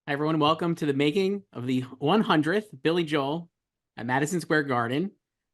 Hi, everyone. Welcome to the making of the 100th Billy Joel at Madison Square Garden.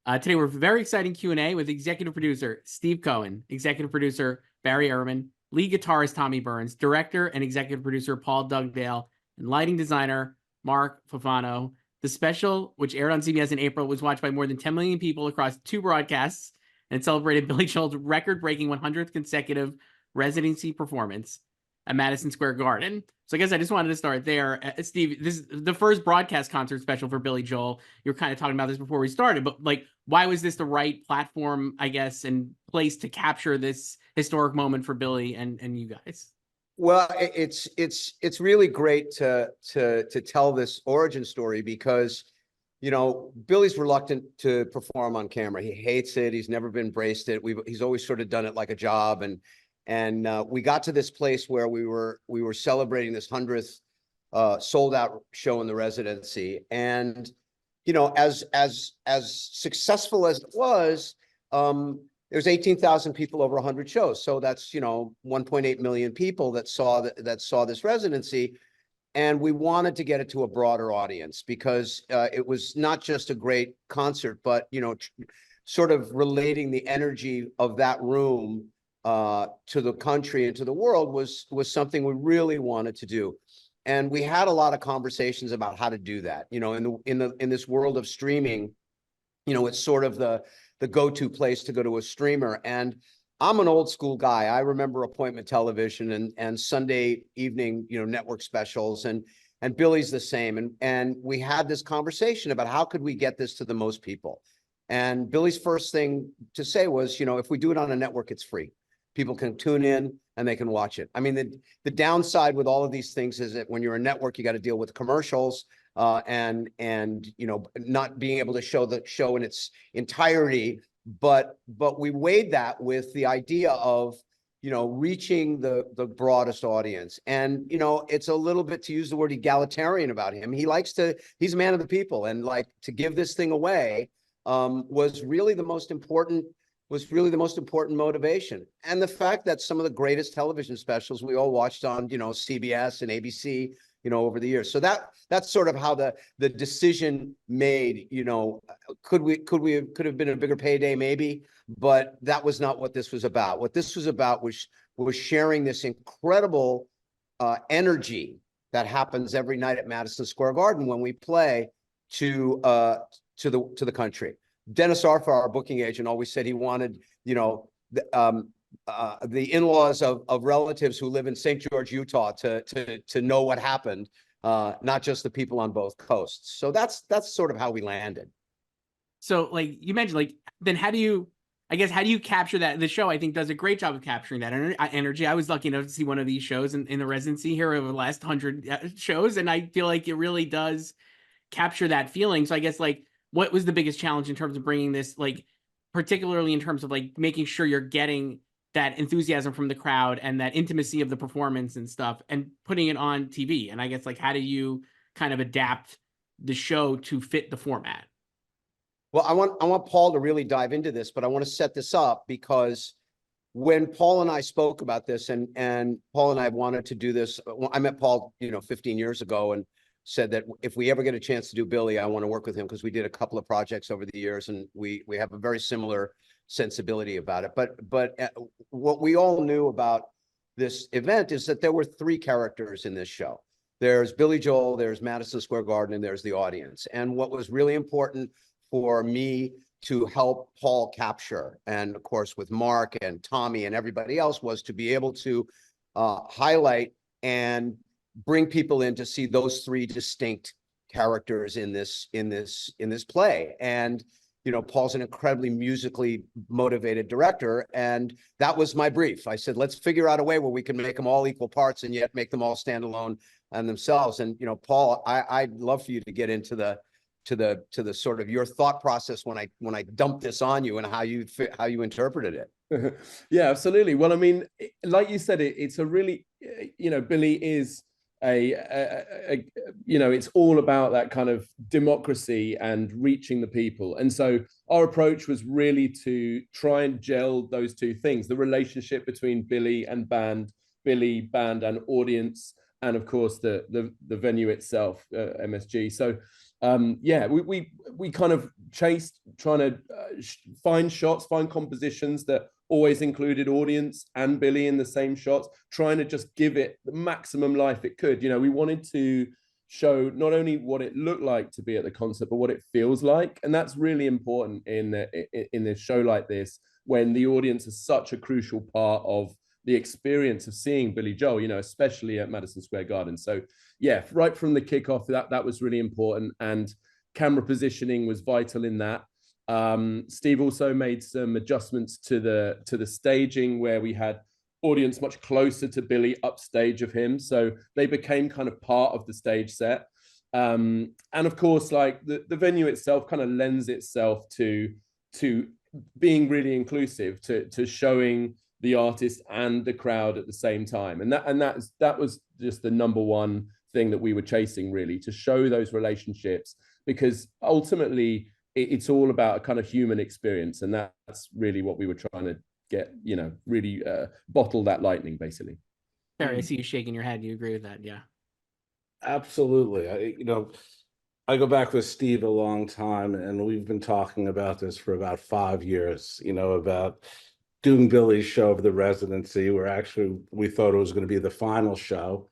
Today, we're very exciting Q&A with executive producer Steve Cohen, executive producer Barry Ehrmann, lead guitarist Tommy Byrnes, director and executive producer Paul Dugdale, and lighting designer Mark Foffano. The special, which aired on CBS in April, was watched by more than 10 million people across 2 broadcasts and celebrated Billy Joel's record-breaking 100th consecutive residency performance at Madison Square Garden. So I guess I just wanted to start there. Steve, this is the first broadcast concert special for Billy Joel. You were kind of talking about this before we started, but like, why was this the right platform, I guess, and place to capture this historic moment for Billy and you guys? Well, it's really great to tell this origin story because, you know, Billy's reluctant to perform on camera. He hates it. He's never been embraced it. He's always sort of done it like a job. And we got to this place where we were celebrating this 100th sold out show in the residency. And, you know, as successful as it was, there's 18,000 people over 100 shows. So that's, you know, 1.8 million people that saw this residency. And we wanted to get it to a broader audience because it was not just a great concert, but, you know, sort of relating the energy of that room to the country and to the world was something we really wanted to do. And we had a lot of conversations about how to do that. You know, in this world of streaming, you know, it's sort of the go-to place to go to a streamer. And I'm an old school guy. I remember appointment television and Sunday evening, you know, network specials, and Billy's the same. And we had this conversation about how could we get this to the most people. And Billy's first thing to say was, you know, if we do it on a network, it's free. People can tune in and they can watch it. I mean, the downside with all of these things is that when you're a network, you got to deal with commercials and you know, not being able to show the show in its entirety. But we weighed that with the idea of, you know, reaching the broadest audience. And, you know, it's a little bit, to use the word, egalitarian about him. He's a man of the people, and like to give this thing away was really the most important motivation. And the fact that some of the greatest television specials we all watched on, you know, CBS and ABC, you know, over the years. So that's sort of how the decision made. You know, could have been a bigger payday, maybe, but that was not what this was about. What this was about was sharing this incredible energy that happens every night at Madison Square Garden when we play to the country. Dennis Arfa, our booking agent, always said he wanted, you know, the in-laws of relatives who live in St. George, Utah, to know what happened, not just the people on both coasts. So that's sort of how we landed. So, like you mentioned, like, then how do you capture that? The show, I think, does a great job of capturing that energy. I was lucky enough to see one of these shows in the residency here over the last 100 shows, and I feel like it really does capture that feeling. So I guess, like, what was the biggest challenge in terms of bringing this, like, particularly in terms of like making sure you're getting that enthusiasm from the crowd and that intimacy of the performance and stuff and putting it on TV? And I guess, like, how do you kind of adapt the show to fit the format? Well, I want Paul to really dive into this, but I want to set this up because when Paul and I spoke about this, and Paul and I wanted to do this, I met Paul, you know, 15 years ago, and said that if we ever get a chance to do Billy, I want to work with him because we did a couple of projects over the years, and we have a very similar sensibility about it. But what we all knew about this event is that there were 3 characters in this show. There's Billy Joel, there's Madison Square Garden, and there's the audience. And what was really important for me to help Paul capture, and of course with Mark and Tommy and everybody else, was to be able to highlight and bring people in to see those 3 distinct characters in this play. And, you know, Paul's an incredibly musically motivated director, and that was my brief. I said, let's figure out a way where we can make them all equal parts and yet make them all stand alone on themselves. And, you know, Paul, I'd love for you to get into the sort of your thought process when I dumped this on you and how you interpreted it. Yeah, absolutely. Well, I mean, like you said, it's a really, you know, Billy is you know, it's all about that kind of democracy and reaching the people. And so our approach was really to try and gel those 2 things, the relationship between Billy and band, Billy, band, and audience, and of course the venue itself, MSG. So yeah, we kind of chased trying to find shots, find compositions that always included audience and Billy in the same shots, trying to just give it the maximum life it could. You know, we wanted to show not only what it looked like to be at the concert, but what it feels like. And that's really important in a show like this, when the audience is such a crucial part of the experience of seeing Billy Joel, you know, especially at Madison Square Garden. So yeah, right from the kickoff, that was really important. And camera positioning was vital in that. Steve also made some adjustments to the staging, where we had audience much closer to Billy upstage of him, so they became kind of part of the stage set. And of course, like the venue itself kind of lends itself to being really inclusive, to showing the artist and the crowd at the same time. And that was just the number one thing that we were chasing, really, to show those relationships, because ultimately it's all about a kind of human experience, and that's really what we were trying to get, you know, really bottle that lightning, basically. Barry, I see you shaking your head. You agree with that? Yeah. Absolutely. I go back with Steve a long time, and we've been talking about this for about 5 years, about doing Billy's show of the residency, where we thought it was going to be the final show.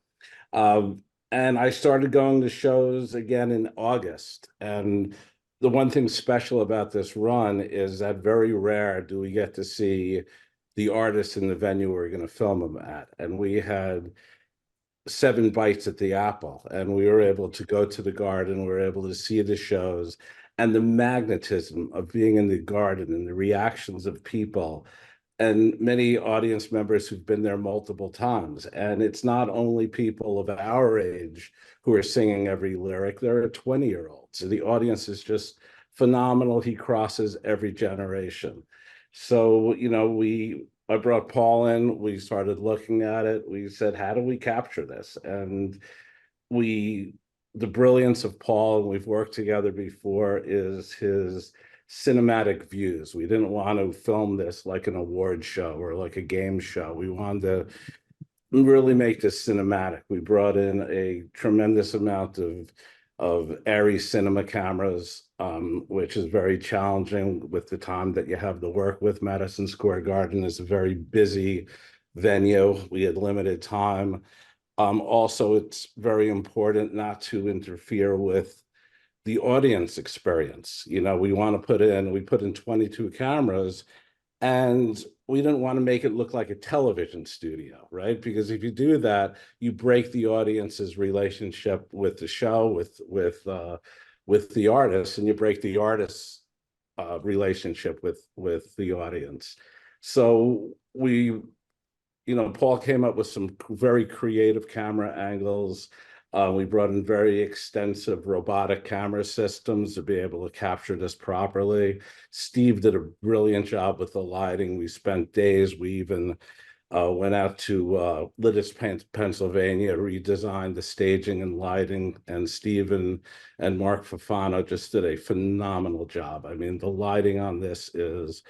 And I started going to shows again in August. And the one thing special about this run is that very rare do we get to see the artists in the venue we're going to film them at. And we had 7 bites at the apple, and we were able to go to the Garden. We were able to see the shows, and the magnetism of being in the Garden and the reactions of people, and many audience members who've been there multiple times. And it's not only people of our age who are singing every lyric, there are 20-year-olds. So the audience is just phenomenal. He crosses every generation. So, I brought Paul in, we started looking at it. We said, how do we capture this? And the brilliance of Paul, and we've worked together before, is his cinematic views. We didn't want to film this like an award show or like a game show. We wanted to really make this cinematic. We brought in a tremendous amount of Arri cinema cameras, which is very challenging with the time that you have to work with. Madison Square Garden is a very busy venue. We had limited time. Also, it's very important not to interfere with the audience experience. We put in 22 cameras, and we didn't want to make it look like a television studio, right? Because if you do that, you break the audience's relationship with the show, with the artist, and you break the artist's relationship with the audience. So Paul came up with some very creative camera angles. We brought in very extensive robotic camera systems to be able to capture this properly. Steve did a brilliant job with the lighting. We spent days. We even went out to Lititz, Pennsylvania, redesigned the staging and lighting, and Steve and Mark Foffano just did a phenomenal job. I mean, the lighting on this it's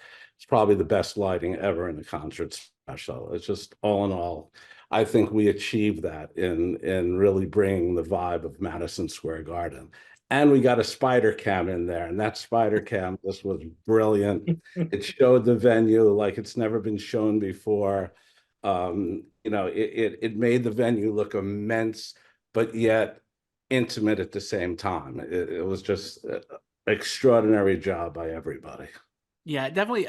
probably the best lighting ever in a concert special. It's just, all in all, I think we achieved that in really bringing the vibe of Madison Square Garden. And we got a spider cam in there, and that spider cam just was brilliant. It showed the venue like it's never been shown before. It made the venue look immense, but yet intimate at the same time. It was just an extraordinary job by everybody. Yeah, definitely.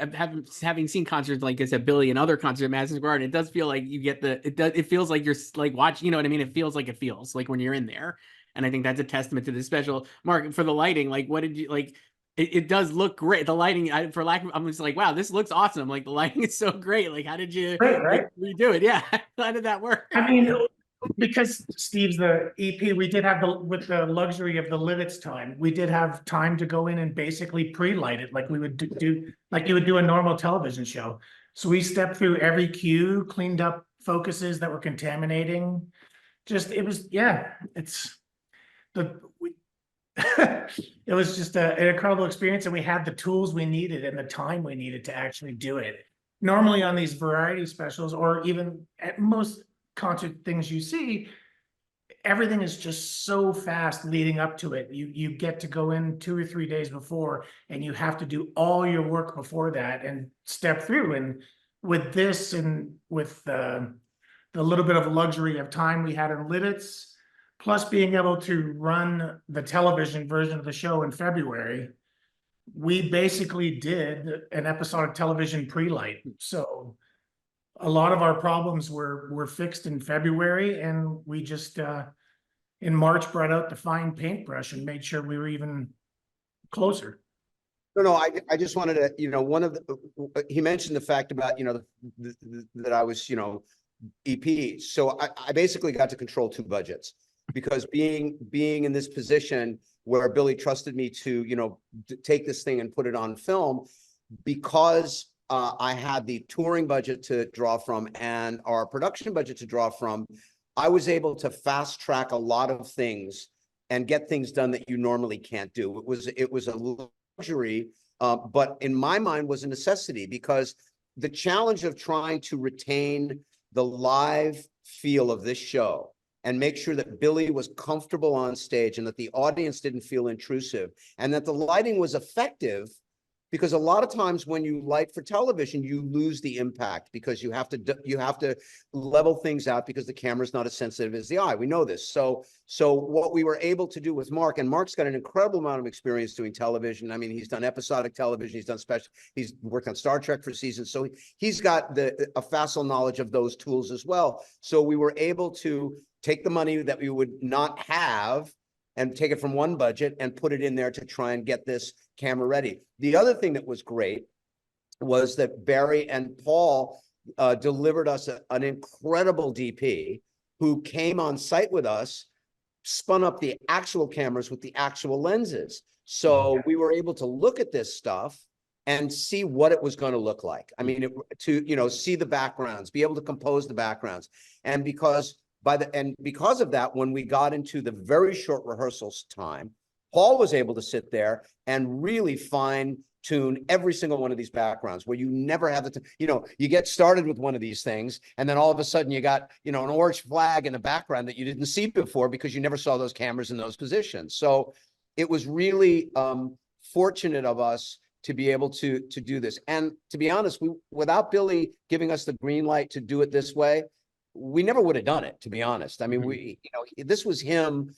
Having seen concerts, like I said, Billy and other concerts at Madison Square Garden, it does feel like you get it feels like you're like watching, you know what I mean? It feels like when you're in there. And I think that's a testament to this special. Mark, for the lighting, like, what did you like? It does look great. The lighting, I'm just like, wow, this looks awesome. Like, the lighting is so great. Like, how did you redo it? Yeah. How did that work? I mean, because Steve's the EP, we did have with the luxury of the Lititz time, we did have time to go in and basically pre-light it like we would do like you would do a normal television show. So we stepped through every cue, cleaned up focuses that were contaminating. It was just an incredible experience, and we had the tools we needed and the time we needed to actually do it. Normally on these variety specials, or even at most concert things you see, everything is just so fast leading up to it. You get to go in 2 or 3 days before, and you have to do all your work before that and step through. And with this, and with the little bit of luxury of time we had in Lidditz, plus being able to run the television version of the show in February, we basically did an episodic television pre-light. So a lot of our problems were fixed in February, and we just in March brought out the fine paintbrush and made sure we were even closer. No, I just wanted to, one of the, he mentioned the fact about, that I was, EP. So I basically got to control 2 budgets, because being in this position where Billy trusted me to, take this thing and put it on film, because I had the touring budget to draw from and our production budget to draw from, I was able to fast track a lot of things and get things done that you normally can't do. It was a luxury, but in my mind was a necessity, because the challenge of trying to retain the live feel of this show and make sure that Billy was comfortable on stage and that the audience didn't feel intrusive and that the lighting was effective, because a lot of times when you light for television, you lose the impact because you have to level things out because the camera's not as sensitive as the eye. We know this. So what we were able to do with Mark, and Mark's got an incredible amount of experience doing television. I mean, he's done episodic television, he's done special, he's worked on Star Trek for seasons. So he's got a facile knowledge of those tools as well. So we were able to take the money that we would not have and take it from one budget and put it in there to try and get this camera ready. The other thing that was great was that Barry and Paul delivered us an incredible DP who came on site with us, spun up the actual cameras with the actual lenses. So we were able to look at this stuff and see what it was going to look like. I mean, see the backgrounds, be able to compose the backgrounds. And because of that, when we got into the very short rehearsals time, Paul was able to sit there and really fine tune every single one of these backgrounds, where you never have the you get started with one of these things and then all of a sudden you got an orange flag in the background that you didn't see before because you never saw those cameras in those positions. So it was really fortunate of us to be able to do this. And to be honest, without Billy giving us the green light to do it this way, we never would have done it, to be honest. I mean, this was him,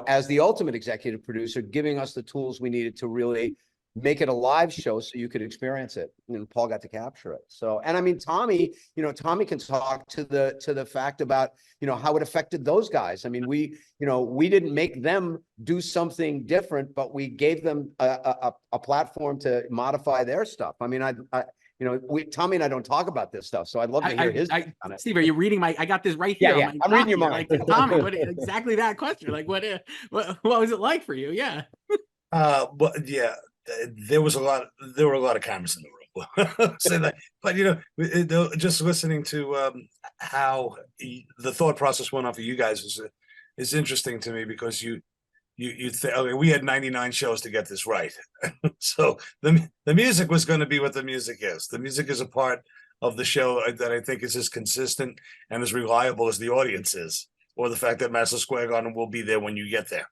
as the ultimate executive producer, giving us the tools we needed to really make it a live show so you could experience it. And Paul got to capture it. So, and I mean, Tommy can talk to the fact about, how it affected those guys. I mean, we didn't make them do something different, but we gave them a platform to modify their stuff. I mean, Tommy and I don't talk about this stuff, so I'd love to hear his on it. Steve, are you reading I got this right here. Yeah, I'm reading your mind. Like, Tommy, exactly that question. Like, what was it like for you? Yeah. But yeah, there were a lot of cameras in the room. Say that, but just listening to how the thought process went on for you guys is interesting to me, because we had 99 shows to get this right. So the music was going to be what the music is. The music is a part of the show that I think is as consistent and as reliable as the audience is, or the fact that Madison Square Garden will be there when you get there.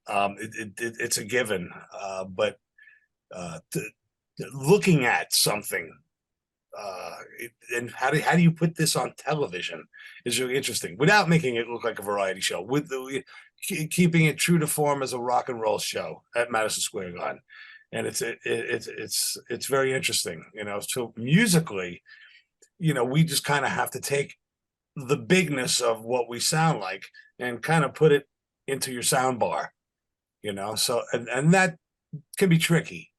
It's a given, but looking at something and how do you put this on television is really interesting without making it look like a variety show, with keeping it true to form as a rock and roll show at Madison Square Garden. And it's very interesting, so musically, we just kind of have to take the bigness of what we sound like and kind of put it into your sound bar, so and that can be tricky.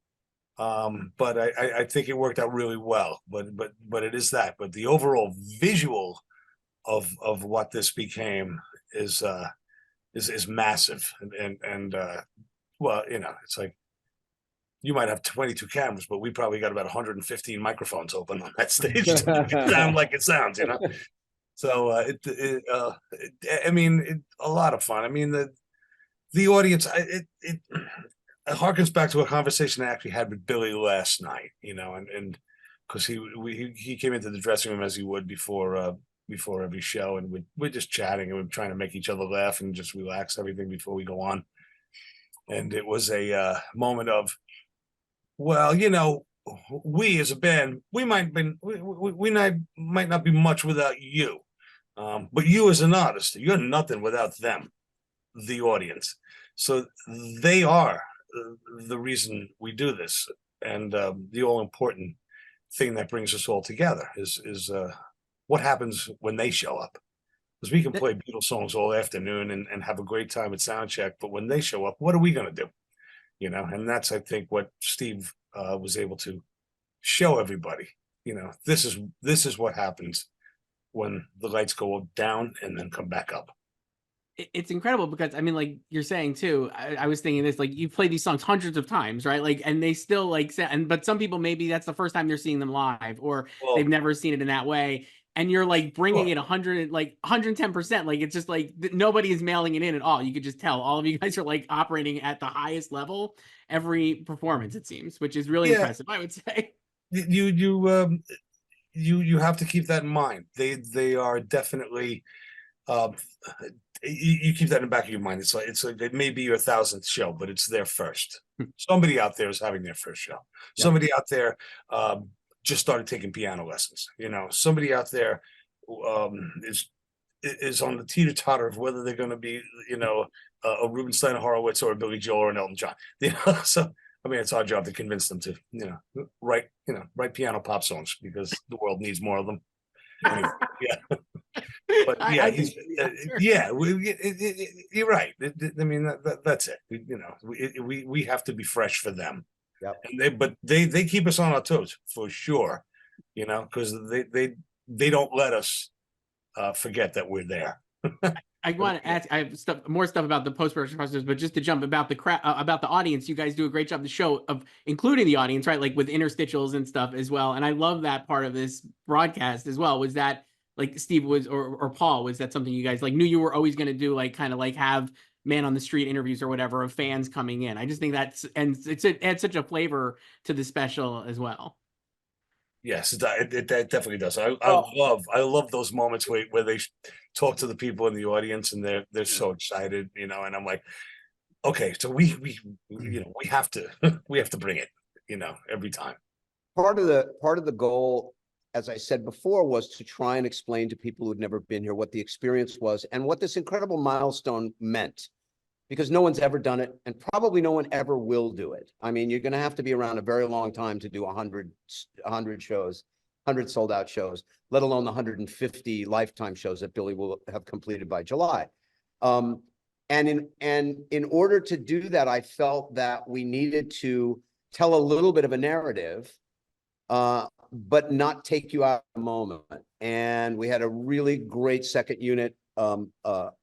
But I think it worked out really well, but it is that, but the overall visual of what this became is massive. And well, it's like, you might have 22 cameras, but we probably got about 115 microphones open on that stage to make it sound like it sounds, So I mean, a lot of fun. I mean, the audience, it harkens back to a conversation I actually had with Billy last night, and because he came into the dressing room as he would before before every show, and we're just chatting and we're trying to make each other laugh and just relax everything before we go on. And it was a moment of, well, you know, we as a band, we might not be much without you, but you as an artist, you're nothing without them, the audience. So they are the reason we do this, and the all important thing that brings us all together is what happens when they show up. Because we can play Beatles songs all afternoon and have a great time at sound check, but when they show up, what are we going to do? You know, and that's, I think, what Steve was able to show everybody. You know, this is what happens when the lights go down and then come back up. It's incredible because, I mean, like you're saying too, I was thinking this, like, you play these songs hundreds of times, right? Like, and they still like, but some people, maybe that's the first time they're seeing them live, or they've never seen it in that way. And you're like bringing it 110%. Like, it's just like nobody is mailing it in at all. You could just tell all of you guys are like operating at the highest level every performance, it seems, which is really impressive, I would say. You have to keep that in mind. They are definitely, you keep that in the back of your mind. It's like it may be your 1,000th show, but it's their first. Somebody out there is having their first show. Yeah. Somebody out there just started taking piano lessons. You know, somebody out there is on the teeter-totter of whether they're going to be, you know, a Rubinstein, a Horowitz, or a Billy Joel, or an Elton John. You know, so I mean, it's our job to convince them to, you know, write piano pop songs, because the world needs more of them. Anyway, yeah. But yeah, you're right. I mean, that's it. We have to be fresh for them. Yep. And they keep us on our toes for sure, you know, because they don't let us forget that we're there. I want to ask, I have more stuff about the post-production process, but just to jump about the audience, you guys do a great job, the show, of including the audience, right? Like with interstitials and stuff as well. And I love that part of this broadcast as well. Was that, like, Steve was, or Paul, was that something you guys like knew you were always going to do, like kind of like have man on the street interviews or whatever of fans coming in? I just think that's, and it adds such a flavor to the special as well. Yes, it definitely does. I love those moments where they talk to the people in the audience and they're so excited, you know, and I'm like, okay, so we have to bring it, you know, every time. Part of the goal, as I said before, was to try and explain to people who'd never been here what the experience was and what this incredible milestone meant, because no one's ever done it, and probably no one ever will do it. I mean, you're going to have to be around a very long time to do 100 shows, 100 sold out shows, let alone the 150 lifetime shows that Billy will have completed by July. And in order to do that, I felt that we needed to tell a little bit of a narrative, but not take you out of the moment. And we had a really great second unit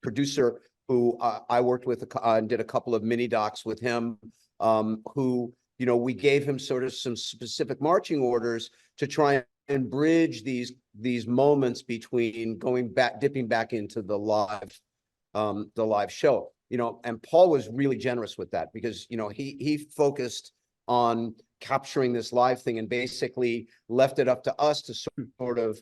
producer who I worked with and did a couple of mini docs with him, who, you know, we gave him sort of some specific marching orders to try and bridge these moments between dipping back into the live show, you know. And Paul was really generous with that, because, you know, he focused on capturing this live thing and basically left it up to us to sort of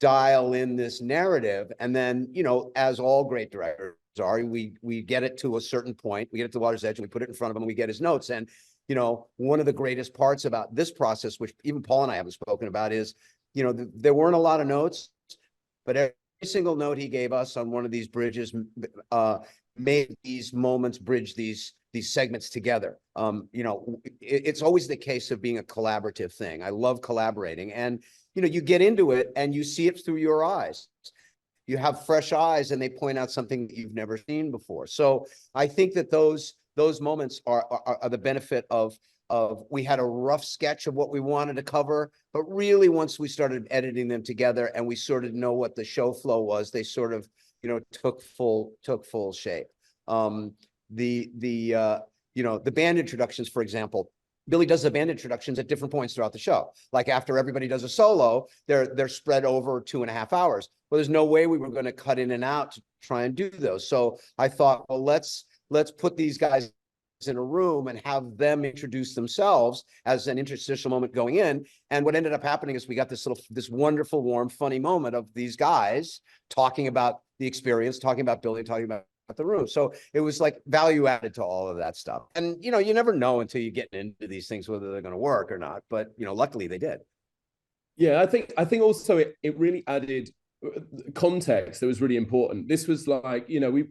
dial in this narrative. And then, you know, as all great directors are, we get it to a certain point, we get it to water's edge, and we put it in front of him, and we get his notes. And, you know, one of the greatest parts about this process, which even Paul and I haven't spoken about, is, you know, there weren't a lot of notes, but every single note he gave us on one of these bridges made these moments bridge these segments together. You know, it's always the case of being a collaborative thing. I love collaborating, and, you know, you get into it and you see it through your eyes. You have fresh eyes and they point out something that you've never seen before. So I think that those moments are the benefit of we had a rough sketch of what we wanted to cover, but really once we started editing them together and we sort of know what the show flow was, they sort of, you know, took full shape. You know, the band introductions, for example, Billy does the band introductions at different points throughout the show. Like after everybody does a solo, they're spread over 2.5 hours. Well, there's no way we were going to cut in and out to try and do those. So I thought, well, let's put these guys in a room and have them introduce themselves as an interstitial moment going in. And what ended up happening is we got this wonderful, warm, funny moment of these guys talking about the experience, talking about Billy, talking about the room. So it was like value added to all of that stuff. And, you know, you never know until you get into these things, whether they're going to work or not. But, you know, luckily they did. Yeah, I think also it really added context that was really important. This was like, you know,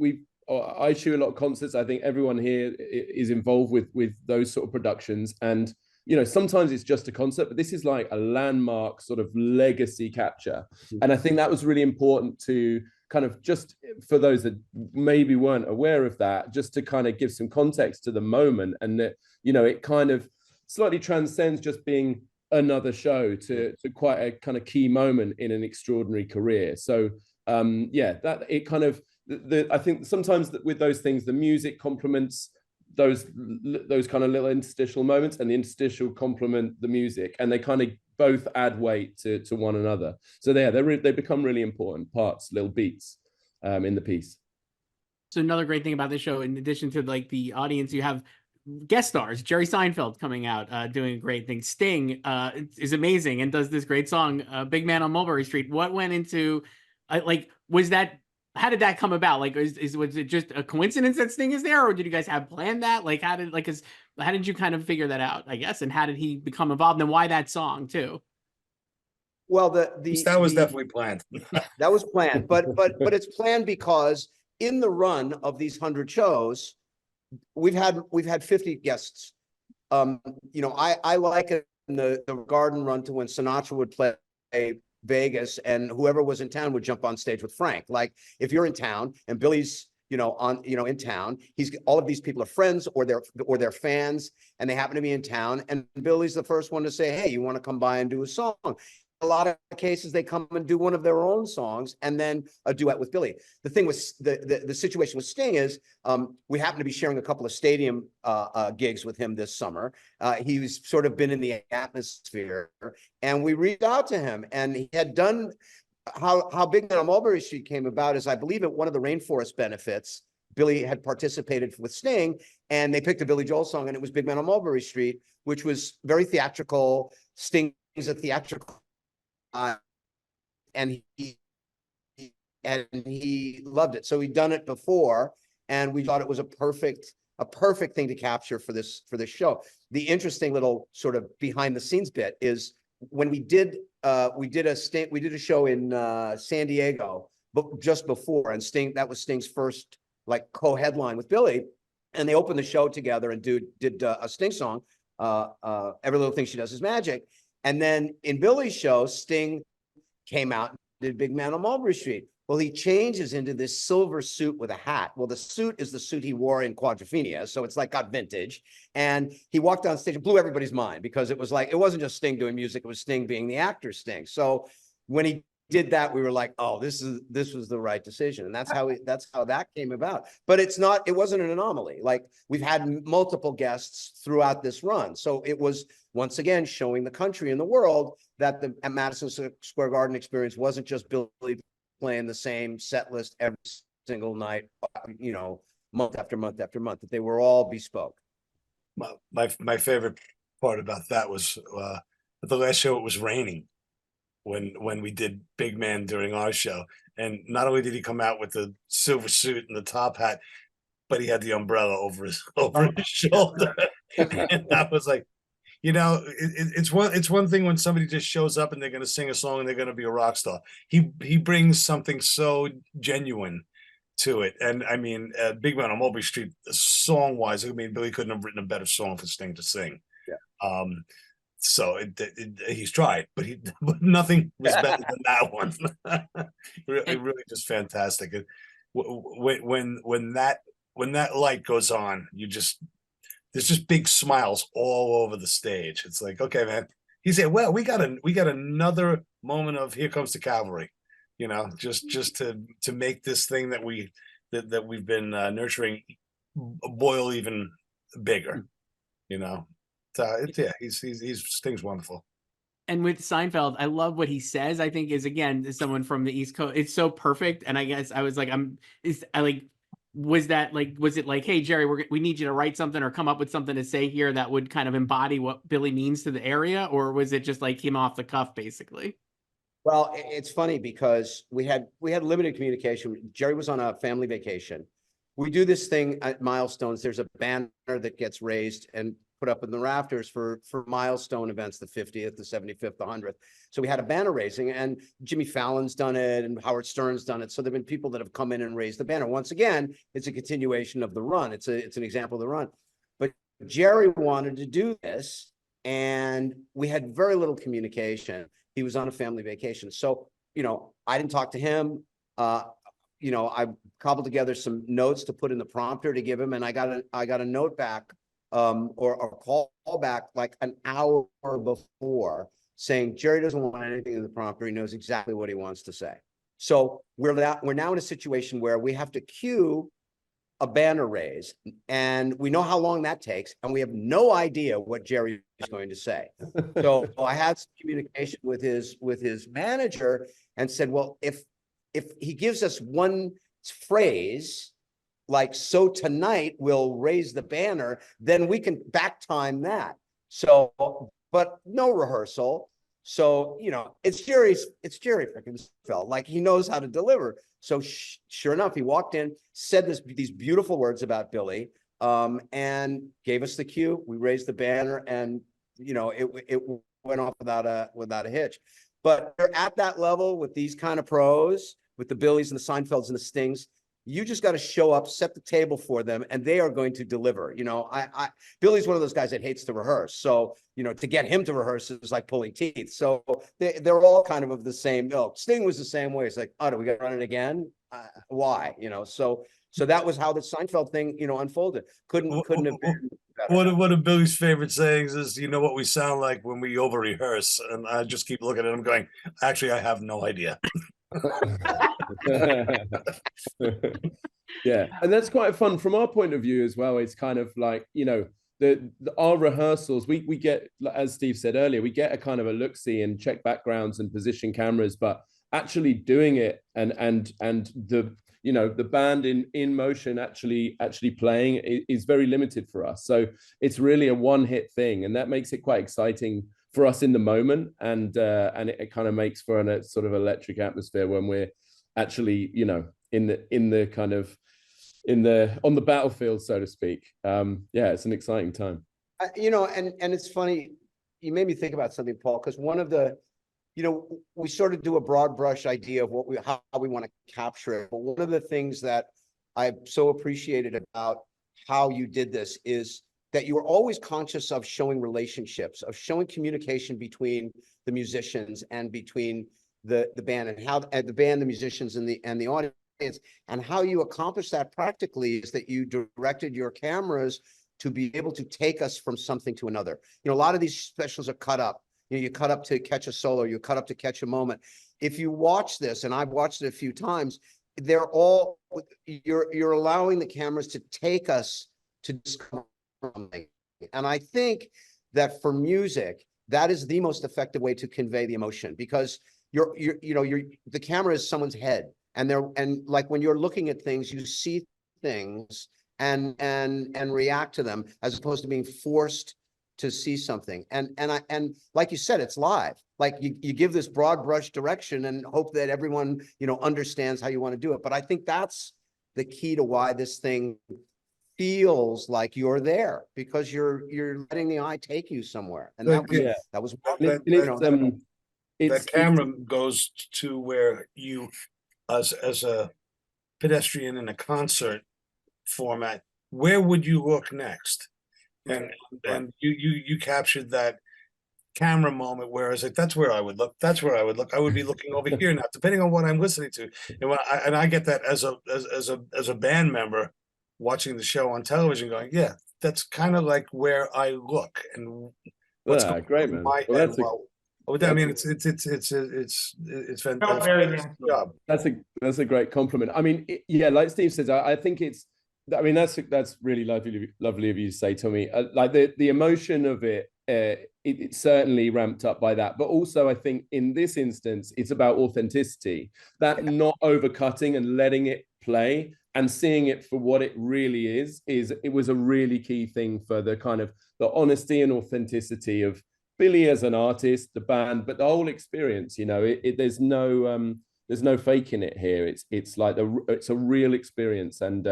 I shoot a lot of concerts. I think everyone here is involved with those sort of productions. And, you know, sometimes it's just a concert, but this is like a landmark sort of legacy capture. And I think that was really important to kind of, just for those that maybe weren't aware of that, just to kind of give some context to the moment. And that, you know, it kind of slightly transcends just being another show to quite a kind of key moment in an extraordinary career. So yeah, that it kind of, I think sometimes with those things, the music complements those kind of little interstitial moments, and the interstitial complement the music, and they kind of both add weight to one another. So they become really important parts, little beats in the piece. So another great thing about this show, in addition to like the audience, you have guest stars. Jerry Seinfeld coming out, doing a great thing. Sting is amazing and does this great song, Big Man on Mulberry Street. What went into, how did that come about? Like, was it just a coincidence that Sting is there, or did you guys have planned that? Like, how did you kind of figure that out, I guess? And how did he become involved, and why that song too? Well, that was definitely planned. That was planned, but it's planned because in the run of these 100 shows, we've had 50 guests. You know, I like it in the Garden run to when Sinatra would play Vegas and whoever was in town would jump on stage with Frank. Like, if you're in town and Billy's, you know, in town, all of these people are friends or they're fans, and they happen to be in town, and Billy's the first one to say, hey, you want to come by and do a song? A lot of cases they come and do one of their own songs and then a duet with Billy. The thing with the situation with Sting is we happen to be sharing a couple of stadium gigs with him this summer. He's sort of been in the atmosphere, and we reached out to him, and he had done how Big Man on Mulberry Street came about is, I believe, at one of the rainforest benefits, Billy had participated with Sting, and they picked a Billy Joel song, and it was Big Man on Mulberry Street, which was very theatrical. Sting is a theatrical. And he loved it. So he'd done it before, and we thought it was a perfect thing to capture for this show. The interesting little sort of behind the scenes bit is when we did a show in San Diego, but just before, and that was Sting's first like co-headline with Billy, and they opened the show together and did a Sting song, Every Little Thing She Does Is Magic. And then in Billy's show, Sting came out and did Big Man on Mulberry Street. Well, he changes into this silver suit with a hat. Well, the suit is the suit he wore in Quadrophenia, so it's like got vintage. And he walked on stage and blew everybody's mind, because it was like, it wasn't just Sting doing music, it was Sting being the actor Sting. So when he did that, we were like, oh, this was the right decision. And that's how that came about. But it wasn't an anomaly. Like, we've had multiple guests throughout this run. So it was, once again, showing the country and the world that the Madison Square Garden experience wasn't just Billy playing the same set list every single night, you know, month after month after month, that they were all bespoke. My favorite part about that was at the last show, it was raining when we did Big Man during our show. And not only did he come out with the silver suit and the top hat, but he had the umbrella over his shoulder. And I was like, you know, it's one thing when somebody just shows up and they're going to sing a song and they're going to be a rock star. He brings something so genuine to it. And I mean, Big Man on Mulberry Street, song wise, I mean, Billy couldn't have written a better song for Sting to sing. Yeah. So he's tried, but nothing was better than that one. really just fantastic. And when that light goes on, there's just big smiles all over the stage. It's like, okay, man. He said, well, we got another moment of Here Comes the Cavalry, you know, just to make this thing that we've been nurturing boil even bigger, you know. He's Sting's wonderful. And with Seinfeld, I love what he says. I think is, again, as someone from the East Coast, it's so perfect. And I guess I was like, was that like, was it like, hey, Jerry, we need you to write something or come up with something to say here that would kind of embody what Billy means to the area? Or was it just like him off the cuff, basically? Well, it's funny because we had limited communication. Jerry was on a family vacation. We do this thing at milestones. There's a banner that gets raised and put up in the rafters for milestone events, the 50th, the 75th, the 100th. So we had a banner raising, and Jimmy Fallon's done it and Howard Stern's done it. So there've been people that have come in and raised the banner. Once again, it's a continuation of the run. It's an example of the run. But Jerry wanted to do this, and we had very little communication. He was on a family vacation. So, I didn't talk to him. I cobbled together some notes to put in the prompter to give him, and I got a note back, or a call back like an hour before saying Jerry doesn't want anything in the prompter. He knows exactly what he wants to say. So we're now in a situation where we have to cue a banner raise, and we know how long that takes, and we have no idea what Jerry is going to say. So I had some communication with his manager and said, well, if he gives us one phrase, like, so tonight we'll raise the banner, then we can back time that. So, but no rehearsal. So, it's Jerry freaking Seinfeld. Like, he knows how to deliver. So sure enough, he walked in, said these beautiful words about Billy, and gave us the cue. We raised the banner, and it went off without a hitch. But they're at that level with these kind of pros, with the Billies and the Seinfelds and the Stings. You just got to show up, set the table for them, and they are going to deliver. Billy's one of those guys that hates to rehearse. So, to get him to rehearse is like pulling teeth. So they're all kind of the same ilk. Sting was the same way. It's like, oh, do we got to run it again? Why? So that was how the Seinfeld thing, unfolded. Couldn't have been better. One of Billy's favorite sayings is, what we sound like when we over rehearse. And I just keep looking at him going, actually, I have no idea. Yeah, and that's quite fun from our point of view as well. It's kind of like, our rehearsals, we get, as Steve said earlier, we get a kind of a look-see and check backgrounds and position cameras, but actually doing it and the the band in motion actually playing is very limited for us. So it's really a one-hit thing, and that makes it quite exciting for us in the moment, and it kind of makes for a sort of electric atmosphere when we're actually on the battlefield, so to speak. It's an exciting time. And it's funny, you made me think about something, Paul, because one of the we sort of do a broad brush idea of how we want to capture it, but one of the things that I so appreciated about how you did this is that you were always conscious of showing relationships, of showing communication between the musicians and between the band, and how the band, the musicians, and the audience, and how you accomplished that practically is that you directed your cameras to be able to take us from something to another. A lot of these specials are cut up. You cut up to catch a solo, you cut up to catch a moment. If you watch this, and I've watched it a few times, you're allowing the cameras to take us to discover something. And I think that for music, that is the most effective way to convey the emotion, because the camera is someone's head, and like when you're looking at things, you see things and react to them, as opposed to being forced to see something. And like you said, it's live. Like you give this broad brush direction and hope that everyone understands how you want to do it. But I think that's the key to why this thing feels like you're there, because you're letting the eye take you somewhere. And that was that camera goes to where you, as a pedestrian in a concert format, where would you look next? And you captured that camera moment, whereas that's where I would look. That's where I would look. I would be looking over here now, depending on what I'm listening to. And I get that as a band member watching the show on television, going, yeah, that's kind of like where I look and what's going great, on man. in my head. I mean, it's fantastic job. That's a great compliment. I mean, like Steve says, I think it's. I mean, that's really lovely of you to say, Tommy. Like the emotion of it, it's certainly ramped up by that. But also, I think in this instance, it's about authenticity. That not overcutting and letting it play and seeing it for what it really is it was a really key thing for the kind of the honesty and authenticity of Billy as an artist, the band, but the whole experience. You know, there's no faking it here. It's like it's a real experience, and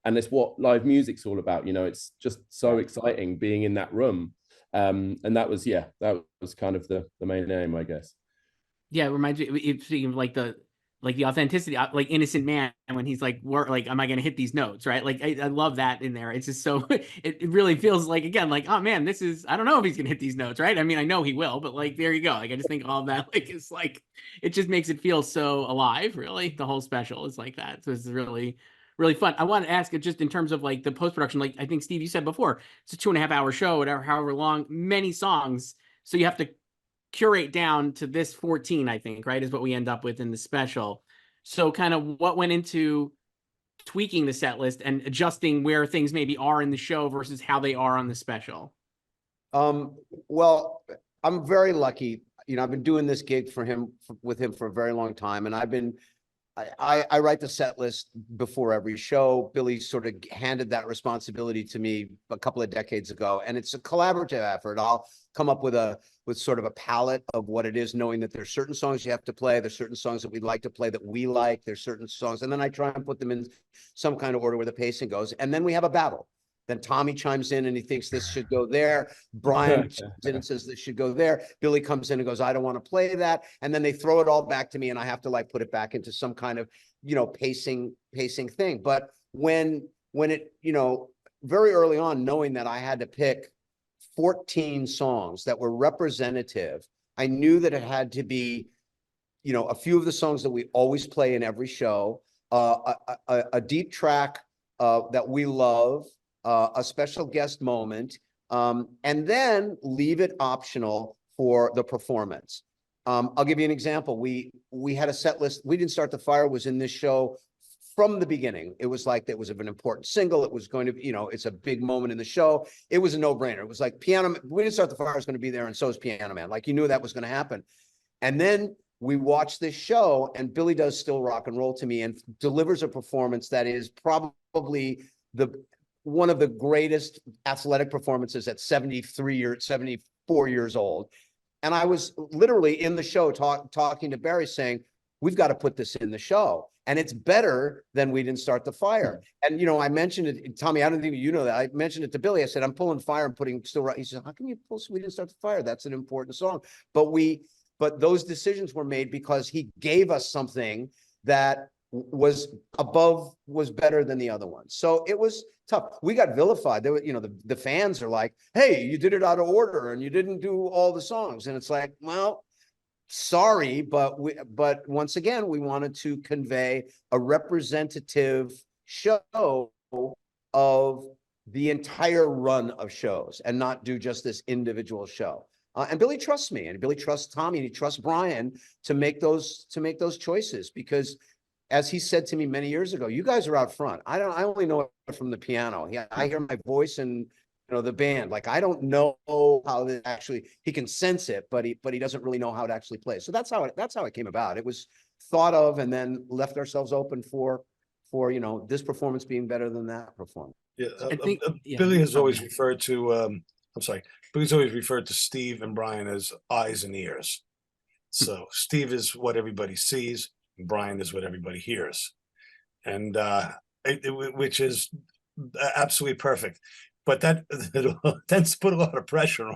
it's what live music's all about. You know, it's just so exciting being in that room. And that was kind of the main aim, I guess. Yeah, it reminds me of like the authenticity, like Innocent Man, when he's like, am I going to hit these notes, right? Like, I love that in there. It's just so, it really feels like, again, like, oh man, I don't know if he's going to hit these notes, right? I mean, I know he will, but like, there you go. Like, I just think all of that, like, it's like, it just makes it feel so alive, really. The whole special is like that. So it's really, really fun. I want to ask it just in terms of like the post-production, like I think Steve, you said before, it's a 2.5 hour show, whatever, however long, many songs. So you have to curate down to this 14, I think, right, is what we end up with in the special. So kind of what went into tweaking the set list and adjusting where things maybe are in the show versus how they are on the special? Well, I'm very lucky. You know, I've been doing this gig with him for a very long time, and I write the set list before every show. Billy sort of handed that responsibility to me a couple of decades ago, and it's a collaborative effort. I'll come up with sort of a palette of what it is, knowing that there's certain songs you have to play, there's certain songs that we'd like to play that we like, there's certain songs, and then I try and put them in some kind of order where the pacing goes, and then we have a battle. Then Tommy chimes in and he thinks this should go there. Brian chimes in and says this should go there. Billy comes in and goes, I don't want to play that. And then they throw it all back to me, and I have to like put it back into some kind of, you know, pacing thing. But when it, you know, very early on, knowing that I had to pick 14 songs that were representative, I knew that it had to be, you know, a few of the songs that we always play in every show, a deep track that we love, a special guest moment, and then leave it optional for the performance. I'll give you an example. We had a set list. We Didn't Start the Fire was in this show from the beginning. It was like, that was an important single. It was going to, you know, it's a big moment in the show. It was a no-brainer. It was like We Didn't Start the Fire is going to be there, and so is Piano Man. Like, you knew that was going to happen. And then we watched this show, and Billy does Still Rock and Roll to me and delivers a performance that is probably one of the greatest athletic performances at 74 years old. And I was literally in the show talking to Barry saying, we've got to put this in the show. And it's better than We Didn't Start the Fire. And, you know, I mentioned it, Tommy, I don't think you know that. I mentioned it to Billy. I said, I'm pulling fire and putting Still Rock. He said, how can you pull We Didn't Start the Fire? That's an important song. But those decisions were made because he gave us something that was better than the other ones. So it was tough. We got vilified. There were, you know, the fans are like, hey, you did it out of order and you didn't do all the songs. And it's like, well, sorry, but once again, we wanted to convey a representative show of the entire run of shows and not do just this individual show. And Billy trusts me, and Billy trusts Tommy, and he trusts Brian to make those choices, because as he said to me many years ago, you guys are out front. I only know it from the piano. I hear my voice and, you know, the band. Like, I don't know how it actually, he can sense it, but he doesn't really know how it actually plays. So that's how it came about. It was thought of and then left ourselves open for, you know, this performance being better than that performance. Yeah, I think Billy has always referred to, Billy's always referred to Steve and Brian as eyes and ears. So Steve is what everybody sees, and Brian is what everybody hears, and which is absolutely perfect. But that tends to put a lot of pressure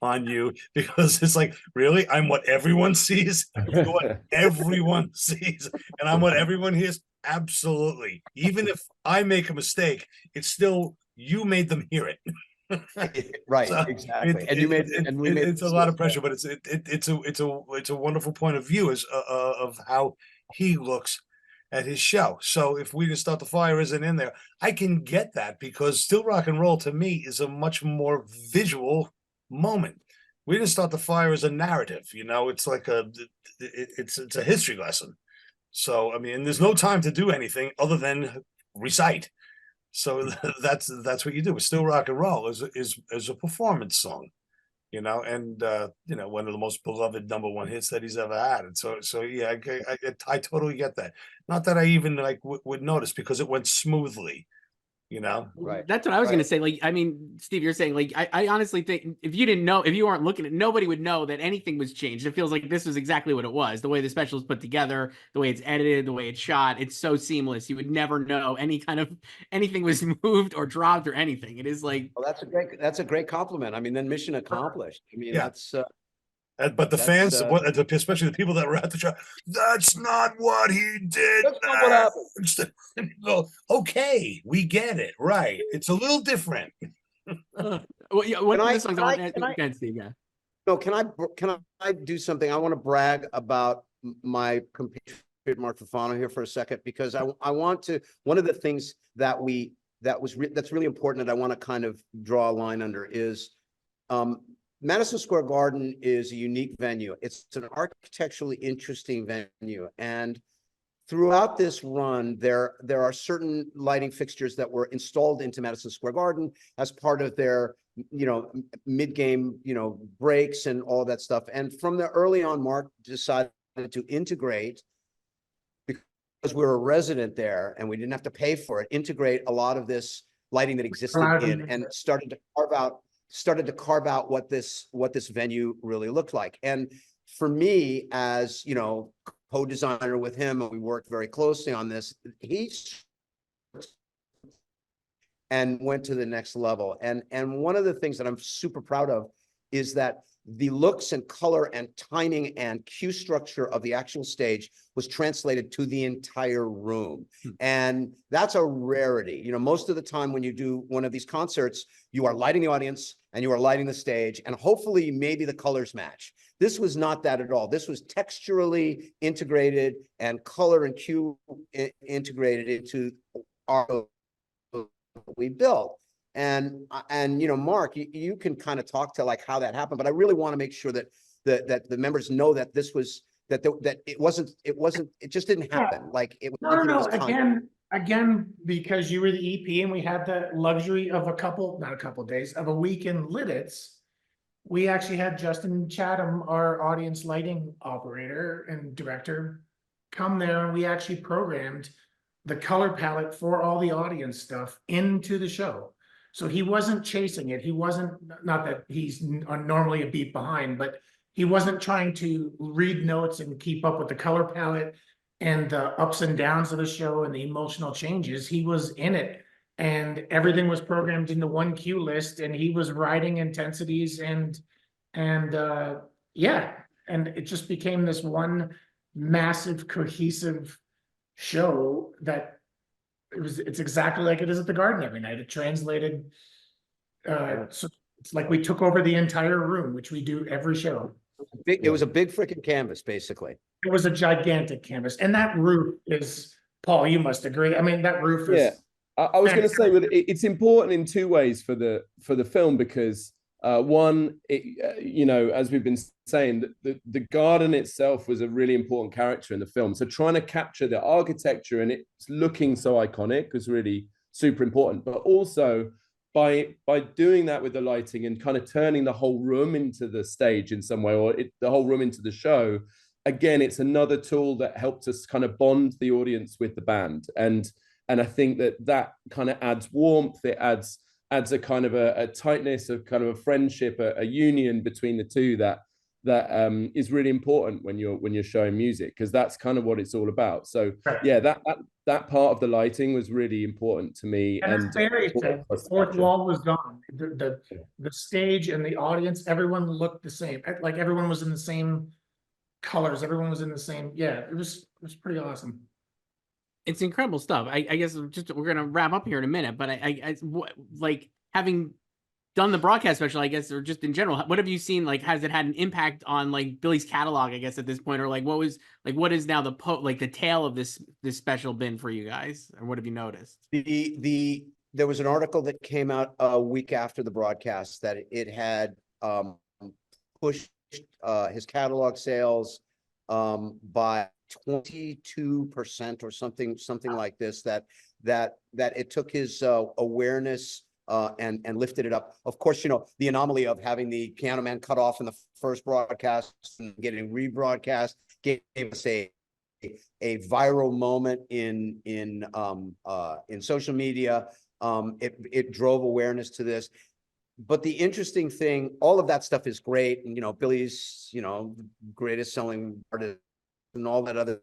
on you, because it's like, really, I'm what everyone sees. You're what everyone sees, and I'm what everyone hears. Absolutely. Even if I make a mistake, it's still you made them hear it. Right, So exactly. It's a lot of pressure, but it's a wonderful point of view of how he looks at his show. So if We Didn't Start the Fire isn't in there, I can get that, because Still Rock and Roll to me is a much more visual moment. We Didn't Start the Fire is a narrative, you know, it's like it's a history lesson. So I mean, there's no time to do anything other than recite. So that's what you do. Still Rock and Roll is a performance song, you know, and you know, one of the most beloved #1 hits that he's ever had. And so yeah, I totally get that. Not that I even like would notice because it went smoothly, you know. Right. That's what I was Right. gonna say. Like, I mean, Steve, you're saying like I honestly think if you didn't know, if you weren't looking at, nobody would know that anything was changed. It feels like this was exactly what it was. The way the special is put together, the way it's edited, the way it's shot, it's so seamless. You would never know anything was moved or dropped or anything. It is like, Well, that's a great compliment. I mean, then mission accomplished. I mean, Yeah. But the That's, fans, especially the people that were at the show, that's not what he did. That's not what happened. Well, okay, we get it, right? It's a little different. well, yeah, one Can of I- the songs can I I- want to can I- again, Steve, yeah. No, can I do something? I want to brag about my compatriot Mark Foffano here for a second, because I want to, one of the things that's really important that I want to kind of draw a line under is Madison Square Garden is a unique venue. It's an architecturally interesting venue, and throughout this run, there are certain lighting fixtures that were installed into Madison Square Garden as part of their, you know, mid-game, you know, breaks and all that stuff. And from the early on, Mark decided to integrate, because we were a resident there and we didn't have to pay for it, integrate a lot of this lighting that existed in, and started to carve out what this venue really looked like. And for me, as you know, co-designer with him, and we worked very closely on this, and went to the next level. And one of the things that I'm super proud of is that the looks and color and timing and cue structure of the actual stage was translated to the entire room. And that's a rarity. You know, most of the time when you do one of these concerts, you are lighting the audience and you are lighting the stage, and hopefully maybe the colors match. This was not that at all. This was texturally integrated and color and cue integrated into our we built. And you know, Mark, you can kind of talk to like how that happened, but I really want to make sure that the members know that this was that it just didn't happen. Like it was something that was Again, because you were the EP and we had the luxury of not a couple days, of a week in Lidditz, we actually had Justin Chatham, our audience lighting operator and director, come there, and we actually programmed the color palette for all the audience stuff into the show. So he wasn't chasing it. He wasn't, not that he's normally a beat behind, but he wasn't trying to read notes and keep up with the color palette and the ups and downs of the show and the emotional changes. He was in it, and everything was programmed into one cue list, and he was writing intensities and yeah, and it just became this one massive cohesive show that it's exactly like it is at the Garden every night. It translated, so it's like we took over the entire room, which we do every show. It was a big freaking canvas, basically. It was a gigantic canvas, and that roof is, Paul, you must agree. I mean, that roof is. Yeah, I was going to say it's important in two ways for the film, because one, you know, as we've been saying, the garden itself was a really important character in the film. So trying to capture the architecture and it's looking so iconic was really super important. But also by doing that with the lighting and kind of turning the whole room into the stage in some way, or the whole room into the show, again, it's another tool that helped us kind of bond the audience with the band. And I think that kind of adds warmth. It adds a kind of a tightness, of kind of a friendship, a union between the two that is really important when you're showing music, because that's kind of what it's all about. So yeah, that part of the lighting was really important to me. And as Barry said, the fourth wall was gone. The stage and the audience, everyone looked the same. Like everyone was in the same colors. Everyone was in the same. Yeah, it was pretty awesome. It's incredible stuff. I guess we're gonna wrap up here in a minute, but I like having done the broadcast special, I guess, or just in general, what have you seen? Like, has it had an impact on like Billy's catalog, I guess, at this point, or like what is now the tail of this special been for you guys, or what have you noticed? There was an article that came out a week after the broadcast that it had pushed his catalog sales by 22% or something like this, that it took his awareness and lifted it up. Of course, you know, the anomaly of having the Piano Man cut off in the first broadcast and getting rebroadcast gave us a viral moment in social media. It drove awareness to this. But the interesting thing, all of that stuff is great. And, you know, Billy's, you know, greatest selling artist and all that other.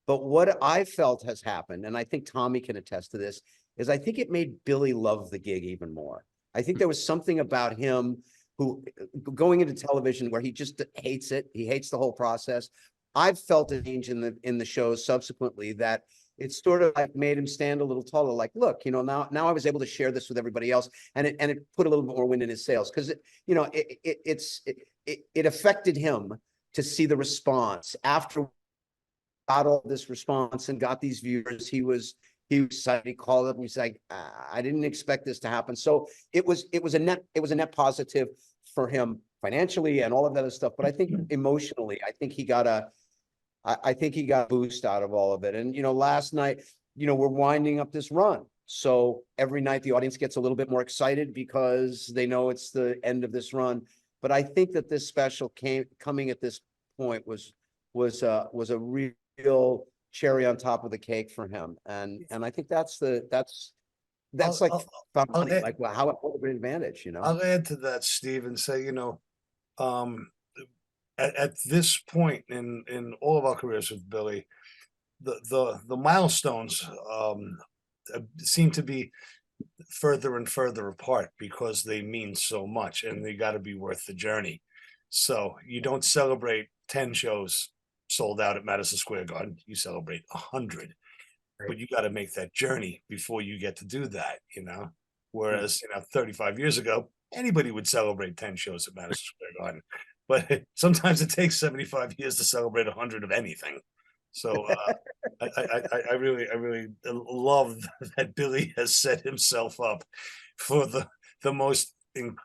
But what I felt has happened, and I think Tommy can attest to this, is I think it made Billy love the gig even more. I think there was something about him who going into television where he just hates it. He hates the whole process. I've felt a change in the shows subsequently that it's sort of like made him stand a little taller. Like, look, you know, now I was able to share this with everybody else, and it put a little bit more wind in his sails because you know it affected him to see the response after got all this response and got these viewers. He was excited. He called up and he's like, I didn't expect this to happen. So it was a net positive for him financially and all of that other stuff. But I think emotionally, I think he got a boost out of all of it. And, you know, last night, you know, we're winding up this run. So every night the audience gets a little bit more excited because they know it's the end of this run. But I think that this special coming at this point was a real cherry on top of the cake for him. And I think that's like wow, what a great advantage, you know. I'll add to that, Steve, and say, you know, at this point in all of our careers with Billy, the milestones seem to be further and further apart because they mean so much and they got to be worth the journey. So you don't celebrate 10 shows sold out at Madison Square Garden, you celebrate 100. Right. But you got to make that journey before you get to do that, you know. Whereas, you know, 35 years ago, anybody would celebrate 10 shows at Madison Square Garden. But sometimes it takes 75 years to celebrate 100 of anything. So I really love that Billy has set himself up for the most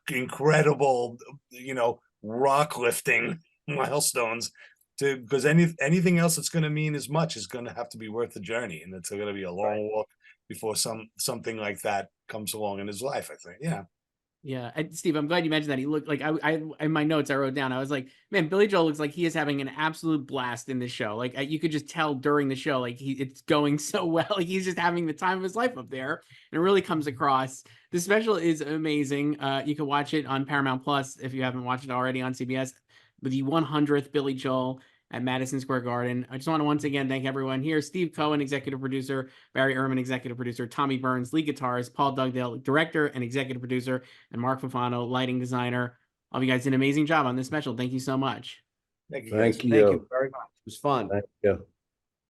incredible, you know, rock lifting milestones. Because anything else that's going to mean as much is going to have to be worth the journey, and it's going to be a long walk before something like that comes along in his life. I think, yeah. And Steve, I'm glad you mentioned that. He looked like I in my notes I wrote down. I was like, man, Billy Joel looks like he is having an absolute blast in this show. Like you could just tell during the show, like it's going so well. Like he's just having the time of his life up there, and it really comes across. The special is amazing. You can watch it on Paramount Plus if you haven't watched it already on CBS. With the 100th Billy Joel at Madison Square Garden. I just want to once again thank everyone here. Steve Cohen, executive producer, Barry Ehrmann, executive producer, Tommy Byrnes, lead guitarist, Paul Dugdale, director and executive producer, and Mark Foffano, lighting designer. All of you guys did an amazing job on this special. Thank you so much. Thank you. Thank you. Thank you very much. It was fun. Thank you.